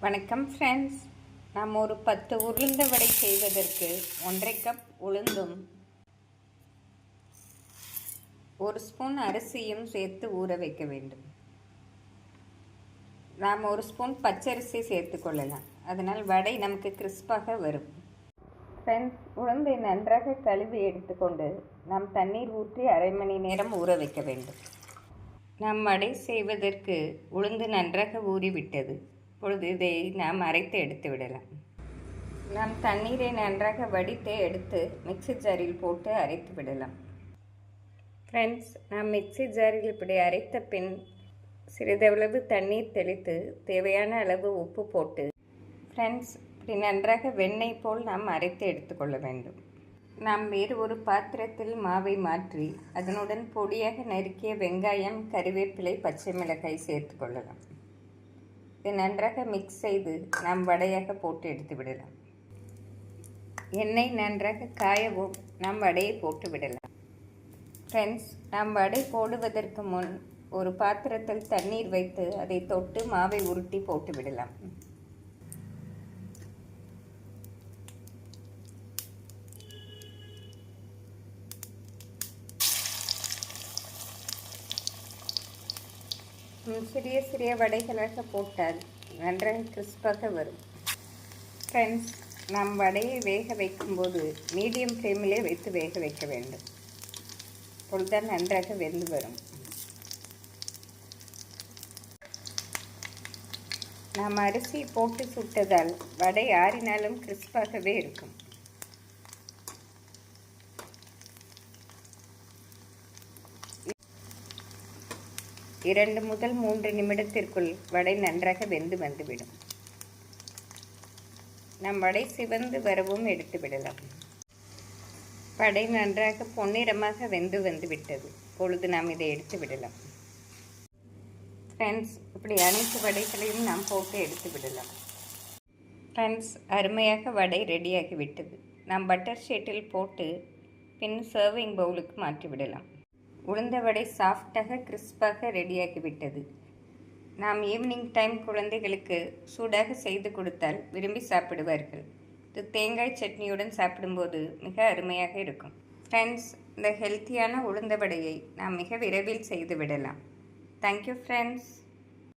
வணக்கம் ஃப்ரெண்ட்ஸ். நாம் ஒரு 10 உளுந்த வடை செய்வதற்கு 1/2 கப் உளுந்தும் 1 ஸ்பூன் அரிசியும் சேர்த்து ஊற வைக்க வேண்டும். நாம் 1 ஸ்பூன் பச்சரிசி சேர்த்து கொள்ளலாம், அதனால் வடை நமக்கு கிறிஸ்பாக வரும். ஃப்ரெண்ட்ஸ், உளுந்தை நன்றாக கழுவி எடுத்துக்கொண்டு நாம் தண்ணீர் ஊற்றி அரை மணி நேரம் ஊற வைக்க வேண்டும். நாம் வடை செய்வதற்கு உளுந்து நன்றாக ஊறிவிட்டது. இப்பொழுது இதை நாம் அரைத்து எடுத்து விடலாம். நாம் தண்ணீரை நன்றாக வடித்து எடுத்து மிக்ஸி ஜாரில் போட்டு அரைத்து விடலாம். ஃப்ரெண்ட்ஸ், நாம் மிக்ஸி ஜாரில் இப்படி அரைத்த பின் சிறிதளவு தண்ணீர் தெளித்து தேவையான அளவு உப்பு போட்டு ஃப்ரெண்ட்ஸ் இப்படி நன்றாக வெண்ணெய் போல் நாம் அரைத்து எடுத்துக்கொள்ள வேண்டும். நாம் வேறு ஒரு பாத்திரத்தில் மாவை மாற்றி அதனுடன் பொடியாக நறுக்கிய வெங்காயம், கறிவேப்பிலை, பச்சை மிளகாய் சேர்த்து கொள்ளலாம். இதை நன்றாக மிக்ஸ் செய்து நாம் வடையாக போட்டு எடுத்து விடலாம். எண்ணெய் நன்றாக காயவும் நாம் வடையை போட்டு விடலாம். ஃப்ரெண்ட்ஸ், நாம் வடை போடுவதற்கு முன் ஒரு பாத்திரத்தில் தண்ணீர் வைத்து அதை தொட்டு மாவை உருட்டி போட்டு விடலாம். சிறிய சிறிய வடைகளாக போட்டால் நன்றாக கிறிஸ்பாக வரும். ஃப்ரெண்ட்ஸ், நாம் வடையை வேக வைக்கும்போது மீடியம் ஃப்ளேமிலே வைத்து வேக வைக்க வேண்டும். அப்பொழுதுதான் நன்றாக வெந்து வரும். நாம் அரிசி போட்டு சுட்டதால் வடை ஆறினாலும் கிறிஸ்பாகவே இருக்கும். இரண்டு முதல் 3 நிமிடத்திற்குள் வடை நன்றாக வெந்து வந்துவிடும். நம் வடை சிவந்து வரவும் எடுத்து விடலாம். வடை நன்றாக பொன்னிறமாக வெந்து வந்துவிட்டது. இப்பொழுது நாம் இதை எடுத்து விடலாம். ஃப்ரெண்ட்ஸ், இப்படி அனைத்து வடைகளையும் நாம் போட்டு எடுத்து விடலாம். ஃப்ரெண்ட்ஸ், அருமையாக வடை ரெடியாகி விட்டது. நாம் பட்டர் ஷீட்டில் போட்டு பின் சர்விங் பவுலுக்கு மாற்றி விடலாம். உளுந்த வடை சாஃப்டாக கிறிஸ்பாக ரெடியாகிவிட்டது. நாம் ஈவினிங் டைம் குழந்தைகளுக்கு சூடாக செய்து கொடுத்தால் விரும்பி சாப்பிடுவார்கள். இது தேங்காய் சட்னியுடன் சாப்பிடும்போது மிக அருமையாக இருக்கும். ஃப்ரெண்ட்ஸ், இந்த ஹெல்த்தியான உளுந்த வடையை நாம் மிக விரைவில் செய்து விடலாம். Thank you friends.